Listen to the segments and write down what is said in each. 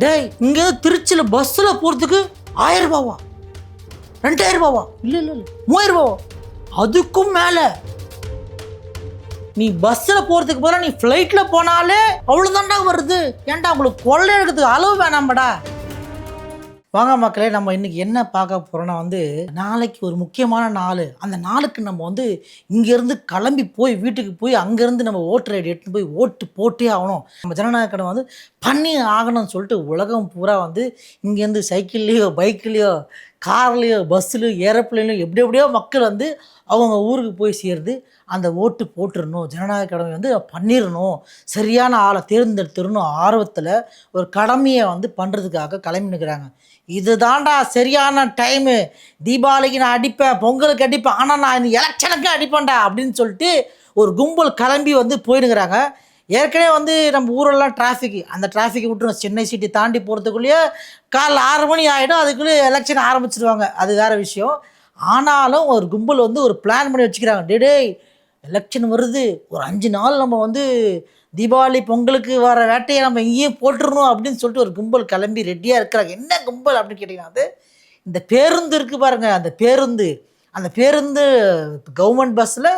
டேய் இங்கே திருச்சியில் பஸ்ஸில் போகிறதுக்கு 1000 ரூபாவா 2000 ரூபாவா இல்லை 3000 ரூபாவா அதுக்கும் மேலே. நீ பஸ்ஸில் போகிறதுக்கு போல நீ ஃப்ளைட்டில் போனாலே அவ்வளோதான்டா வருது. ஏன்டா உங்களுக்கு கொள்ளை எடுக்கிறதுக்கு அளவு வேணாம்படா. வாங்க மக்களே, நம்ம இன்றைக்கி என்ன பார்க்க போகிறோன்னா நாளைக்கு ஒரு முக்கியமான நாள். அந்த நாளுக்கு நம்ம இங்கேருந்து கிளம்பி போய் வீட்டுக்கு போய் அங்கேருந்து நம்ம ஓட்டர் ஐடி எடுத்துன்னு போய் ஓட்டு போட்டே ஆகணும். நம்ம ஜனநாயக கடமை பண்ணி ஆகணும்னு சொல்லிட்டு உலகம் பூரா இங்கேருந்து சைக்கிள்லேயோ பைக்லேயோ கார்லேயோ பஸ்ஸுலையோ ஏரோப்ளைன்லையோ எப்படியோ மக்கள் அவங்க ஊருக்கு போய் சேருது. அந்த ஓட்டு போட்டுடணும், ஜனநாயக கடமை பண்ணிடணும், சரியான ஆளை தேர்ந்தெடுத்துடணும் ஆர்வத்தில் ஒரு கடமையை பண்ணுறதுக்காக கிளம்பி நிற்கிறாங்க. இது தாண்டா சரியான டைமு. தீபாவளிக்கு நான் அடிப்பேன், பொங்கலுக்கு அடிப்பேன், ஆனால் நான் இந்த எலெக்ஷனுக்கு அடிப்பேன்டா அப்படின்னு சொல்லிட்டு ஒரு கும்பல் கிளம்பி போயிடுங்கிறாங்க. ஏற்கனவே நம்ம ஊரெல்லாம் டிராஃபிக்கு, அந்த டிராஃபிக்கை விட்டுரும். சென்னை சிட்டி தாண்டி போகிறதுக்குள்ளேயே காலைல 6 மணி ஆகிடும். அதுக்குள்ளேயே எலெக்ஷன் ஆரம்பிச்சிடுவாங்க, அது வேறு விஷயம். ஆனாலும் ஒரு கும்பல் ஒரு பிளான் பண்ணி வச்சுக்கிறாங்க. டேய் எலெக்ஷன் வருது, ஒரு 5 நாள் நம்ம தீபாவளி பொங்கலுக்கு வர வேட்டையை நம்ம இங்கேயும் போட்டுடணும் அப்படின்னு சொல்லிட்டு ஒரு கும்பல் கிளம்பி ரெடியாக இருக்கிறாங்க. என்ன கும்பல் அப்படின்னு கேட்டிங்கன்னா, இந்த பேருந்து இருக்குது பாருங்கள், அந்த பேருந்து கவர்மெண்ட் பஸ்ஸில்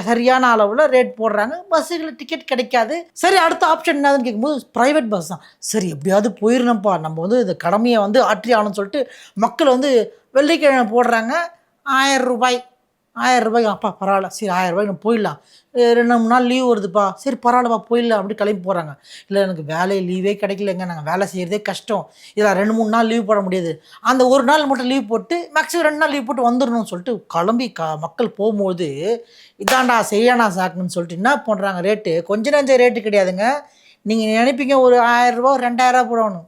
சரியான அளவில் ரேட் போடுறாங்க. பஸ்ஸுகளில் டிக்கெட் கிடைக்காது. சரி, அடுத்த ஆப்ஷன் என்னதுன்னு கேட்கும்போது ப்ரைவேட் பஸ் தான். சரி, எப்படியாவது போயிடணும்ப்பா, நம்ம இந்த கடமையை ஆற்றி ஆகணும்னு சொல்லிட்டு மக்கள் வெள்ளிக்கிழமை போடுறாங்க. 1000 ரூபாய். அப்பா பரவாயில்ல, சரி 1000 ரூபாய் நம்ம போயிடலாம். 2-3 நாள் லீவ் வருதுப்பா, சரி பரவாயில்லப்பா போயிடலாம் அப்படி கிளம்பி போகிறாங்க. இல்லை எனக்கு வேலை லீவே கிடைக்கலங்க, நாங்கள் வேலை செய்கிறதே கஷ்டம், இதில் 2-3 நாள் லீவ் போட முடியாது, அந்த ஒரு நாள் மட்டும் லீவ் போட்டு மேக்ஸிமம் 2 நாள் லீவ் போட்டு வந்துடணும்னு சொல்லிட்டு கிளம்பி மக்கள் போகும்போது இதாண்டா சரியானா சாக்குன்னு சொல்லிட்டு என்ன பண்ணுறாங்க, ரேட்டு கொஞ்சம் நஞ்சம் ரேட்டு கிடையாதுங்க. நீங்கள் நினைப்பீங்க ஒரு 1000 ரூபா 2000 ரூபா போடணும்,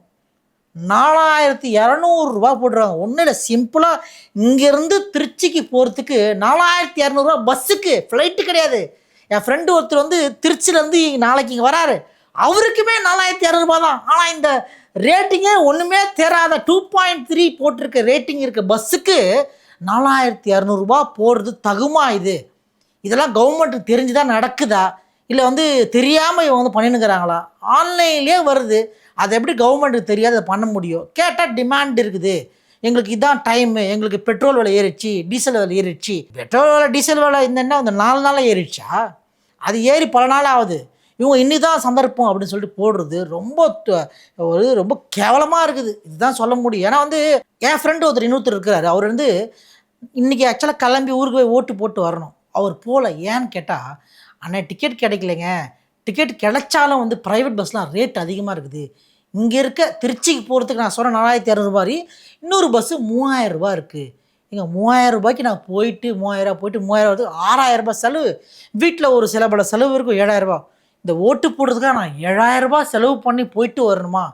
4200 ரூபா போடுறாங்க. ஒன்றும் இல்லை, சிம்பிளாக இங்கேருந்து திருச்சிக்கு போகிறதுக்கு 4200 ரூபா பஸ்ஸுக்கு, ஃப்ளைட்டு கிடையாது. என் ஃப்ரெண்டு ஒருத்தர் திருச்சியிலேருந்து நாளைக்கு இங்கே வராரு, அவருக்குமே 4200 ரூபா தான். ஆனால் இந்த ரேட்டிங்கே ஒன்றுமே தேராத 2.3 போட்டிருக்க ரேட்டிங் இருக்க பஸ்ஸுக்கு 4200 ரூபா போடுறது தகுமா? இதெல்லாம் கவர்மெண்ட்டுக்கு தெரிஞ்சு தான் நடக்குதா, இல்லை தெரியாமல் இவங்க பண்ணினுக்கிறாங்களா? ஆன்லைன்லேயே வருது, அதை எப்படி கவர்மெண்ட்டுக்கு தெரியாது அதை பண்ண முடியும்? கேட்டால் டிமாண்ட் இருக்குது, எங்களுக்கு இதான் டைமு, எங்களுக்கு பெட்ரோல் விலை ஏறிடுச்சு, டீசல் விலை ஏறிடுச்சு. பெட்ரோல் விலை டீசல் விலை இந்த 4 நாளாக ஏறிடுச்சா? அது ஏறி பல நாள் ஆகுது. இவங்க இன்னி தான் சந்தர்ப்பம் அப்படின்னு சொல்லிட்டு போடுறது ரொம்ப கேவலமாக இருக்குது. இதுதான் சொல்ல முடியும். ஏன்னா என் ஃப்ரெண்டு இன்னொருத்தர் இருக்கிறாரு, அவர் இன்றைக்கி ஆக்சுவலாக கிளம்பி ஊருக்கு போய் ஓட்டு போட்டு வரணும். அவர் போகல. ஏன்னு கேட்டால், அண்ணா டிக்கெட் கிடைக்கலைங்க, டிக்கெட் கிடைச்சாலும் ப்ரைவேட் பஸ்லாம் ரேட் அதிகமாக இருக்குது. இங்கே இருக்க திருச்சிக்கு போகிறதுக்கு நான் சொன்ன 4200 ரூபாய், இன்னொரு பஸ்ஸு 3000 ரூபா இருக்குது. இங்கே 3000 ரூபாய்க்கு நான் போயிட்டு 3000 போயிட்டு 3000 வருது, 6000 ரூபாய் செலவு. வீட்டில் ஒரு சில பல செலவு இருக்கும், 7000 ரூபா. இந்த ஓட்டு போடுறதுக்காக நான் 7000 ரூபாய் செலவு பண்ணி போயிட்டு வரணுமா?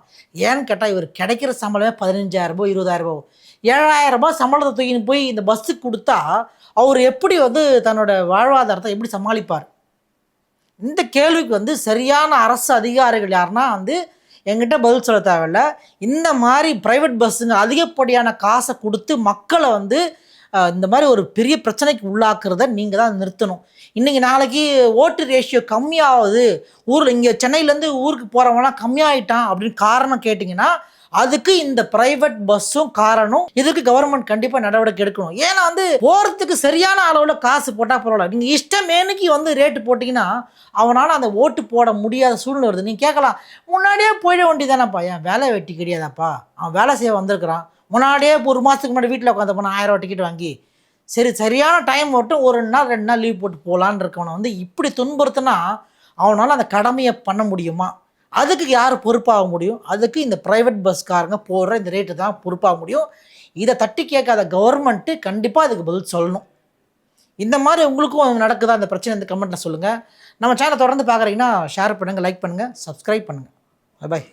ஏன்னு கேட்டால் இவர் கிடைக்கிற சம்பளமே 15000 ரூபாய் 20000 ரூபா. 7000 ரூபாய் சம்பளத்தை தூக்கின்னு போய் இந்த பஸ்ஸுக்கு கொடுத்தா அவர் எப்படி தன்னோட வாழ்வாதாரத்தை எப்படி சமாளிப்பார்? இந்த கேள்விக்கு சரியான அரசு அதிகாரிகள் யாருன்னா என்கிட்ட பதில் சொல்ல தேவையில்ல. இந்த மாதிரி ப்ரைவேட் பஸ்ஸுங்க அதிகப்படியான காசை கொடுத்து மக்களை இந்த மாதிரி ஒரு பெரிய பிரச்சனைக்கு உள்ளாக்குறத நீங்கள் தான் நிறுத்தணும். இன்றைக்கி நாளைக்கு ஓட்டு ரேஷியோ கம்மியாகுது, ஊரில் இங்கே சென்னையிலேருந்து ஊருக்கு போகிறவங்களாம் கம்மியாகிட்டான் அப்படின்னு காரணம் கேட்டிங்கன்னா, அதுக்கு இந்த பிரைவேட் பஸ்ஸும் காரணம். இதுக்கு கவர்மெண்ட் கண்டிப்பாக நடவடிக்கை எடுக்கணும். ஏன்னா போகிறதுக்கு சரியான அளவில் காசு போட்டால் பரவாயில்ல. நீங்கள் இஷ்டமேனுக்கு ரேட்டு போட்டிங்கன்னா அவனால் அந்த ஓட்டு போட முடியாத சூழ்நிலை வருது. நீங்கள் கேட்கலாம், முன்னாடியே போயிட வேண்டியதானப்பா, ஏன் வேலை வெட்டி கிடையாதாப்பா, அவன் வேலை செய்ய வந்திருக்கிறான், முன்னாடியே ஒரு மாதத்துக்கு முன்னாடி வீட்டில் உட்காந்து போனால் 1000 ரூபா டிக்கெட் வாங்கி சரியான டைம் மட்டும் ஒரு 2 நாள் 2 நாள் லீவ் போட்டு போகலான்னு இருக்கவனை இப்படி துன்புறுத்தினா அவனால் அந்த கடமையை பண்ண முடியுமா? அதுக்கு யார் பொறுப்பாக முடியும்? அதுக்கு இந்த ப்ரைவேட் பஸ்காரங்க போடுற இந்த ரேட்டு தான் பொறுப்பாக முடியும். இதை தட்டி கேட்காத கவர்மெண்ட்டு கண்டிப்பாக அதுக்கு பதில் சொல்லணும். இந்த மாதிரி உங்களுக்கும் நடக்குதா இந்த பிரச்சனை? இந்த கமெண்ட்டில் சொல்லுங்கள். நம்ம சேனலை தொடர்ந்து பார்க்குறீங்கன்னா ஷேர் பண்ணுங்கள், லைக் பண்ணுங்கள், சப்ஸ்கிரைப் பண்ணுங்கள். பாய்.